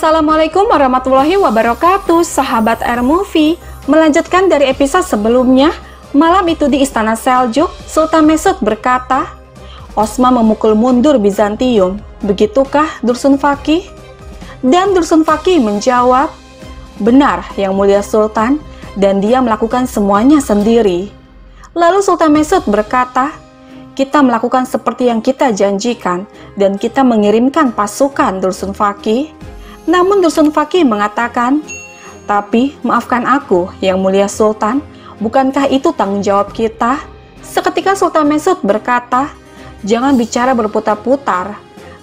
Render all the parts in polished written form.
Assalamualaikum warahmatullahi wabarakatuh, sahabat Air Movie. Melanjutkan dari episode sebelumnya, malam itu di Istana Seljuk, Sultan Mesud berkata, Osman memukul mundur Bizantium, begitukah Dursun Fakih? Dan Dursun Fakih menjawab, benar Yang Mulia Sultan, dan dia melakukan semuanya sendiri. Lalu Sultan Mesud berkata, kita melakukan seperti yang kita janjikan, dan kita mengirimkan pasukan Dursun Fakih. Namun Dursun Fakih mengatakan, tapi maafkan aku, Yang Mulia Sultan, bukankah itu tanggung jawab kita? Seketika Sultan Mesud berkata, jangan bicara berputar-putar.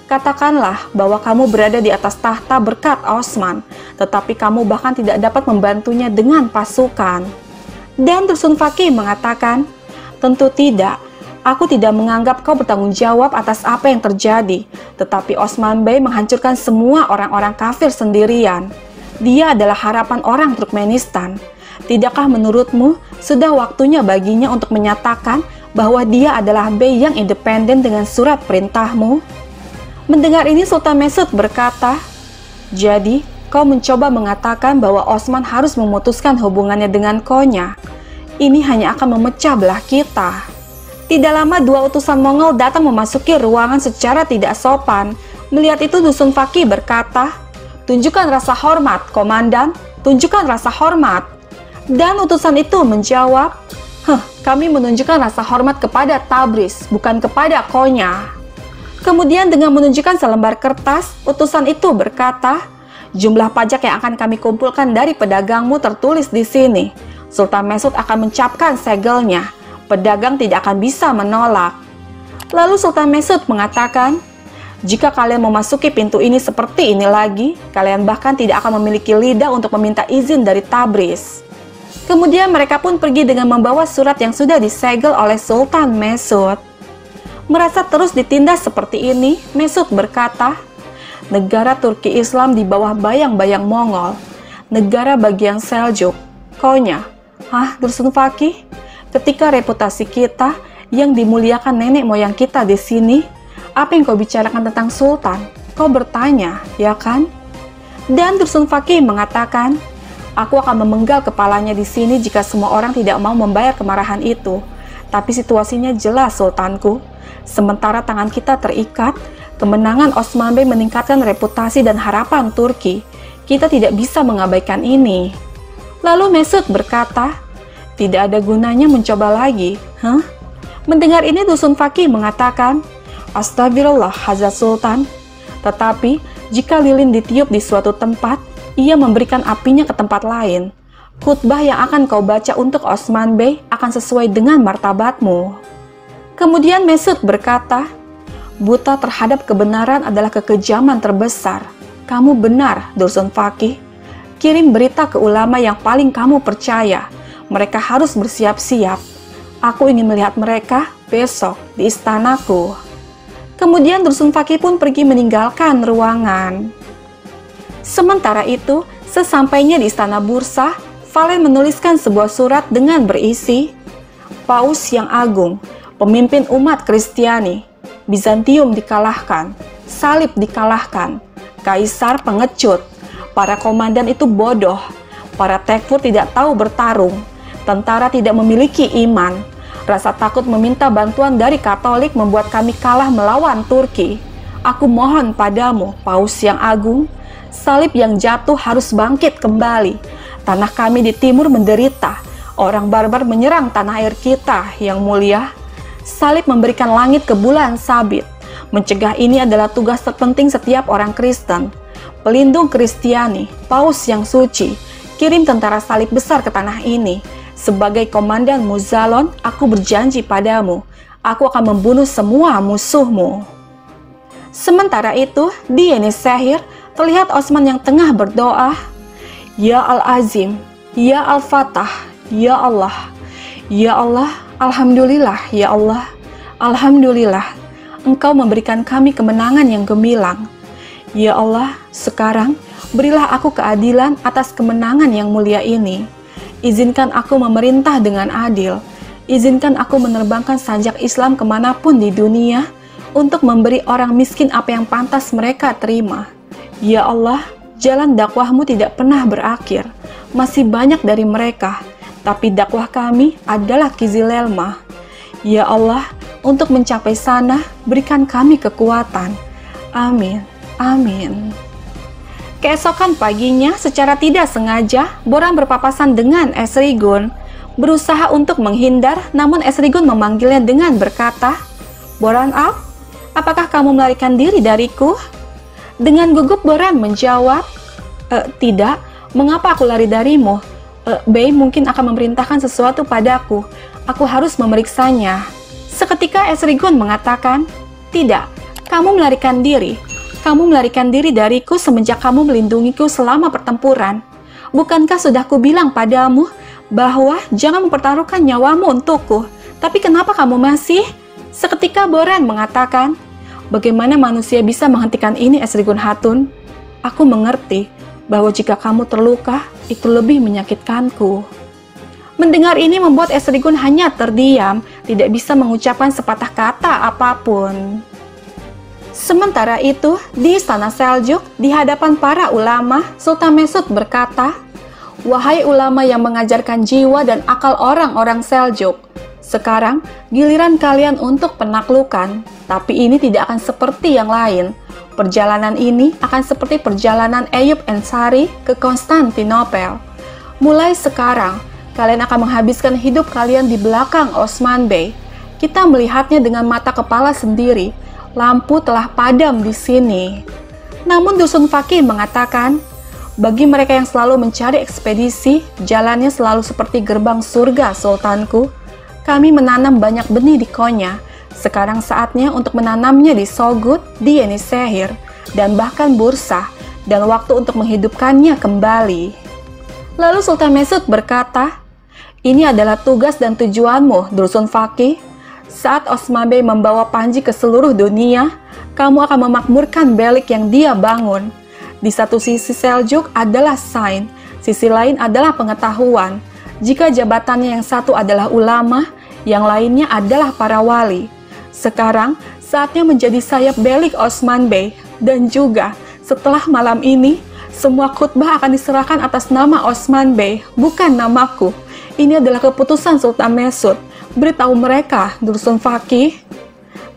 Katakanlah bahwa kamu berada di atas tahta berkat Osman, tetapi kamu bahkan tidak dapat membantunya dengan pasukan. Dan Dursun Fakih mengatakan, tentu tidak. Aku tidak menganggap kau bertanggung jawab atas apa yang terjadi, tetapi Osman Bey menghancurkan semua orang-orang kafir sendirian. Dia adalah harapan orang Turkmenistan. Tidakkah menurutmu sudah waktunya baginya untuk menyatakan bahwa dia adalah Bey yang independen dengan surat perintahmu? Mendengar ini Sultan Mesud berkata, jadi kau mencoba mengatakan bahwa Osman harus memutuskan hubungannya dengan Konya. Ini hanya akan memecah belah kita. Tidak lama dua utusan Mongol datang memasuki ruangan secara tidak sopan. Melihat itu Dursun Fakih berkata, tunjukkan rasa hormat, Komandan, tunjukkan rasa hormat. Dan utusan itu menjawab, kami menunjukkan rasa hormat kepada Tabriz, bukan kepada Konya. Kemudian dengan menunjukkan selembar kertas, utusan itu berkata, jumlah pajak yang akan kami kumpulkan dari pedagangmu tertulis di sini. Sultan Mesud akan mencapkan segelnya. Pedagang tidak akan bisa menolak. Lalu Sultan Mesud mengatakan, jika kalian memasuki pintu ini seperti ini lagi, kalian bahkan tidak akan memiliki lidah untuk meminta izin dari Tabriz. Kemudian mereka pun pergi dengan membawa surat yang sudah disegel oleh Sultan Mesud. Merasa terus ditindas seperti ini, Mesud berkata, negara Turki Islam di bawah bayang-bayang Mongol, negara bagian Seljuk, Konya, Dursun Fakih? Ketika reputasi kita yang dimuliakan nenek moyang kita di sini, apa yang kau bicarakan tentang Sultan? Kau bertanya, ya kan? Dan Dursun Fakih mengatakan, aku akan memenggal kepalanya di sini jika semua orang tidak mau membayar kemarahan itu. Tapi situasinya jelas, Sultanku. Sementara tangan kita terikat, kemenangan Osman Bey meningkatkan reputasi dan harapan Turki. Kita tidak bisa mengabaikan ini. Lalu Mesud berkata, tidak ada gunanya mencoba lagi, Mendengar ini Dursun Fakih mengatakan, Astagfirullah Hazrat Sultan. Tetapi jika lilin ditiup di suatu tempat, ia memberikan apinya ke tempat lain. Khutbah yang akan kau baca untuk Osman Bey akan sesuai dengan martabatmu. Kemudian Mesud berkata, buta terhadap kebenaran adalah kekejaman terbesar. Kamu benar, Dursun Fakih. Kirim berita ke ulama yang paling kamu percaya. Mereka harus bersiap-siap. Aku ingin melihat mereka besok di istanaku. Kemudian Dursun Fakih pun pergi meninggalkan ruangan. Sementara itu, sesampainya di istana Bursa, Valen menuliskan sebuah surat dengan berisi, Paus yang agung, pemimpin umat Kristiani, Bizantium dikalahkan, salib dikalahkan, kaisar pengecut, para komandan itu bodoh, para tekfur tidak tahu bertarung, tentara tidak memiliki iman, rasa takut meminta bantuan dari Katolik membuat kami kalah melawan Turki. Aku mohon padamu, Paus yang agung, salib yang jatuh harus bangkit kembali. Tanah kami di timur menderita, orang barbar menyerang tanah air kita yang mulia. Salib memberikan langit ke bulan sabit. Mencegah ini adalah tugas terpenting setiap orang Kristen. Pelindung Kristiani, Paus yang suci, kirim tentara salib besar ke tanah ini. Sebagai komandan Muzalon, aku berjanji padamu, aku akan membunuh semua musuhmu. Sementara itu, di Yenisehir, terlihat Osman yang tengah berdoa, Ya Al-Azim, Ya Al-Fatah, Ya Allah, Ya Allah, Alhamdulillah, Ya Allah, Alhamdulillah, Engkau memberikan kami kemenangan yang gemilang. Ya Allah, sekarang berilah aku keadilan atas kemenangan yang mulia ini. Izinkan aku memerintah dengan adil. Izinkan aku menerbangkan sajak Islam kemanapun di dunia untuk memberi orang miskin apa yang pantas mereka terima. Ya Allah, jalan dakwahmu tidak pernah berakhir. Masih banyak dari mereka, tapi dakwah kami adalah Kizilelma. Ya Allah, untuk mencapai sana, berikan kami kekuatan. Amin. Amin. Keesokan paginya, secara tidak sengaja, Boran berpapasan dengan Esrigun. Berusaha untuk menghindar, namun Esrigun memanggilnya dengan berkata, "Boran Alp, apakah kamu melarikan diri dariku?" Dengan gugup Boran menjawab, "Tidak, mengapa aku lari darimu? Bey mungkin akan memerintahkan sesuatu padaku. Aku harus memeriksanya." Seketika Esrigun mengatakan, "Tidak, kamu melarikan diri. Kamu melarikan diri dariku semenjak kamu melindungiku selama pertempuran. Bukankah sudah kubilang padamu bahwa jangan mempertaruhkan nyawamu untukku? Tapi kenapa kamu masih?" Seketika Boran mengatakan, "Bagaimana manusia bisa menghentikan ini, Esrigun Hatun? Aku mengerti bahwa jika kamu terluka, itu lebih menyakitkanku." Mendengar ini membuat Esrigun hanya terdiam, tidak bisa mengucapkan sepatah kata apapun. Sementara itu, di Istana Seljuk, di hadapan para ulama, Sultan Mesud berkata, "Wahai ulama yang mengajarkan jiwa dan akal orang-orang Seljuk, sekarang giliran kalian untuk penaklukan, tapi ini tidak akan seperti yang lain. Perjalanan ini akan seperti perjalanan Eyüp Ensari ke Konstantinopel. Mulai sekarang, kalian akan menghabiskan hidup kalian di belakang Osman Bey. Kita melihatnya dengan mata kepala sendiri. Lampu telah padam di sini." Namun Dusun Fakih mengatakan, "Bagi mereka yang selalu mencari ekspedisi, jalannya selalu seperti gerbang surga, Sultanku. Kami menanam banyak benih di Konya. Sekarang saatnya untuk menanamnya di Sogut, di Yenisehir, dan bahkan Bursa, dan waktu untuk menghidupkannya kembali." Lalu Sultan Mesud berkata, "Ini adalah tugas dan tujuanmu, Dusun Fakih. Saat Osman Bey membawa Panji ke seluruh dunia, kamu akan memakmurkan Belik yang dia bangun. Di satu sisi Seljuk adalah Sain, sisi lain adalah pengetahuan. Jika jabatannya yang satu adalah ulama, yang lainnya adalah para wali. Sekarang, saatnya menjadi sayap Belik Osman Bey, dan juga setelah malam ini, semua khutbah akan diserahkan atas nama Osman Bey, bukan namaku. Ini adalah keputusan Sultan Mesud. Beritahu mereka, Dusun Fakih."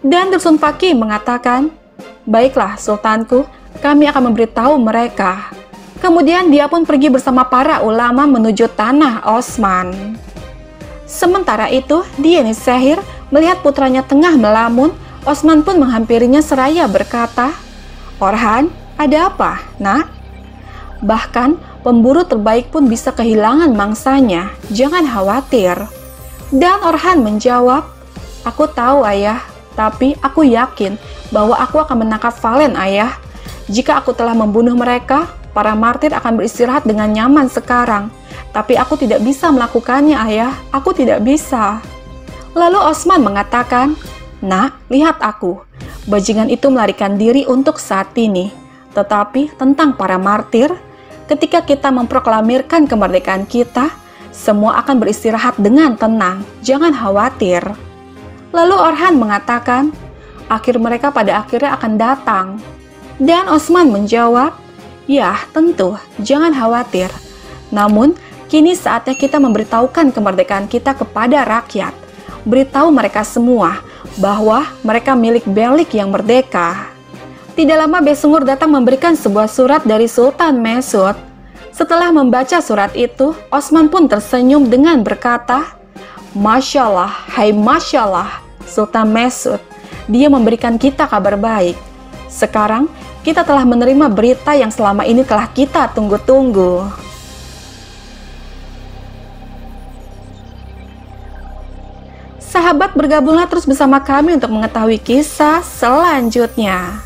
Dan Dusun Fakih mengatakan, "Baiklah, Sultanku, kami akan memberitahu mereka." Kemudian dia pun pergi bersama para ulama menuju tanah Osman. Sementara itu, di Yenisehir, melihat putranya tengah melamun, Osman pun menghampirinya seraya berkata, "Orhan, ada apa, nak?" Bahkan, pemburu terbaik pun bisa kehilangan mangsanya, jangan khawatir. Dan Orhan menjawab, "Aku tahu, ayah, tapi aku yakin bahwa aku akan menangkap Valen, ayah. Jika aku telah membunuh mereka, para martir akan beristirahat dengan nyaman sekarang. Tapi aku tidak bisa melakukannya, ayah. Aku tidak bisa." Lalu Osman mengatakan, "Nak, lihat aku. Bajingan itu melarikan diri untuk saat ini. Tetapi tentang para martir, ketika kita memproklamirkan kemerdekaan kita, semua akan beristirahat dengan tenang, jangan khawatir." Lalu Orhan mengatakan, "Akhir mereka pada akhirnya akan datang." Dan Osman menjawab, "Ya, tentu, jangan khawatir. Namun, kini saatnya kita memberitahukan kemerdekaan kita kepada rakyat. Beritahu mereka semua bahwa mereka milik Belik yang merdeka." Tidak lama Besungur datang memberikan sebuah surat dari Sultan Mesud. Setelah membaca surat itu, Osman pun tersenyum dengan berkata, "Masya Allah, hai Masya Allah, Sultan Mesud, dia memberikan kita kabar baik. Sekarang, kita telah menerima berita yang selama ini telah kita tunggu-tunggu." Sahabat, bergabunglah terus bersama kami untuk mengetahui kisah selanjutnya.